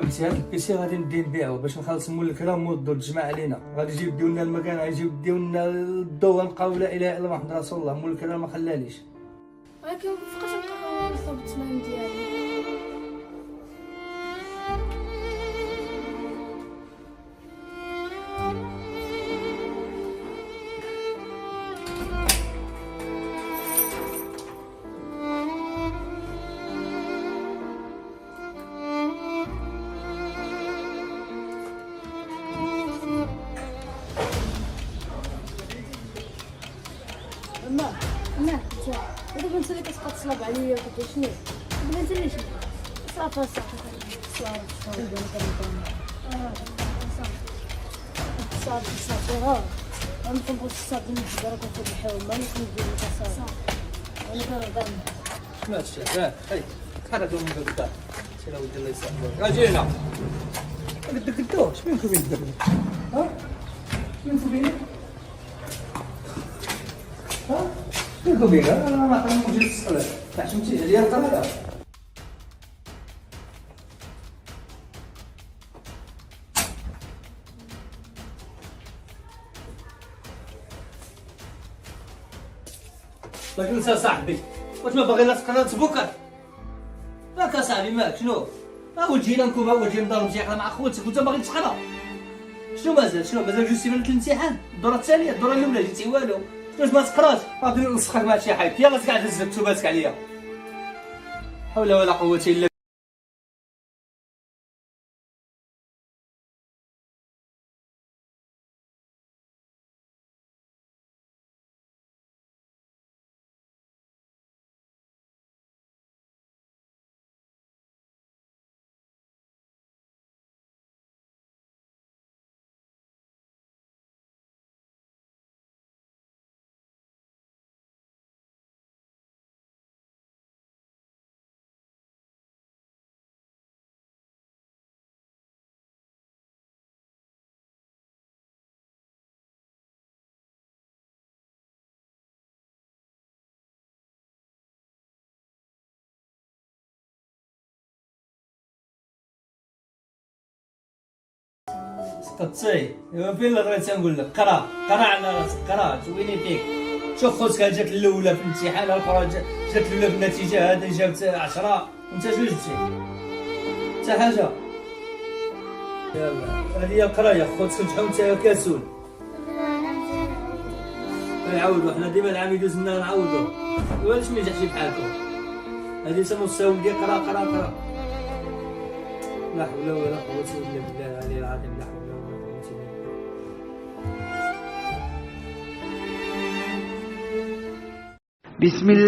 قلتي هاد البيسي غادي ندي نبيعو باش نخلص مول الكرام والضو تجمع علينا، غادي يجيو لنا المكان، غادي يجيو لنا الضو، غنبقاو لا اله الا الله محمد رسول الله. مول الكرام ما خلاليش. ولكن فوقاش نلقاو نطلب الثمن ديالي؟ ما دابا انت اللي كتبقى تصلب عليا وكدير شنو؟ دابا انت اللي شنو؟ صافي صافي ها غنطلبو الصابون نجبرك وناخد الحومه اللي كندير لك صافي انا كنرضى. شنو هادشي؟ هاي تحركوا من قدام. سير ودي الله يسامحك. اجي هنا. قدك الدور، شنو فين دابا؟ ها؟ شنو فين؟ ها؟ شنو فين؟ انا ما كنمشي للصلاة. فهمتي عليا القرايه. لكن انت صاحبي واش ما باغي لا تقرا تبوكر؟ راك صاحبي مالك شنو؟ ولدي نكون ولدي نضرب مزيان مع خوتك وانت باغي تقرا؟ شنو مازال جوج سيمانات الامتحان، الدوره الثانيه، الدوره الاولى جيتي والو، واش ما تقراش؟ غادي نلصقك مع شي حيط، يلاه تقعد تهز مكتوباتك عليا. حول ولا قوه الا سقطتي. فين اللي بغيت نقول لك؟ قرا على راسك، قرا زويني فيك. شوف خوتك جات الاولى في الامتحان، الاخرى جات الاولى في النتيجه، هذا جابت 10 وانت شنو جبتي؟ حتى حاجه. يلا هذه هي القرايه، خوتك نجحوا وانت كاسول. نعاودو حنا ديما العام يدوز لنا نعاودو، علاش ما ينجحش بحالكم؟ هذه سنوصاو ديال قرا. لا حول ولا قوة الا بالله العلي العظيم. لا حول ولا قوة الا بالله. بسم الله.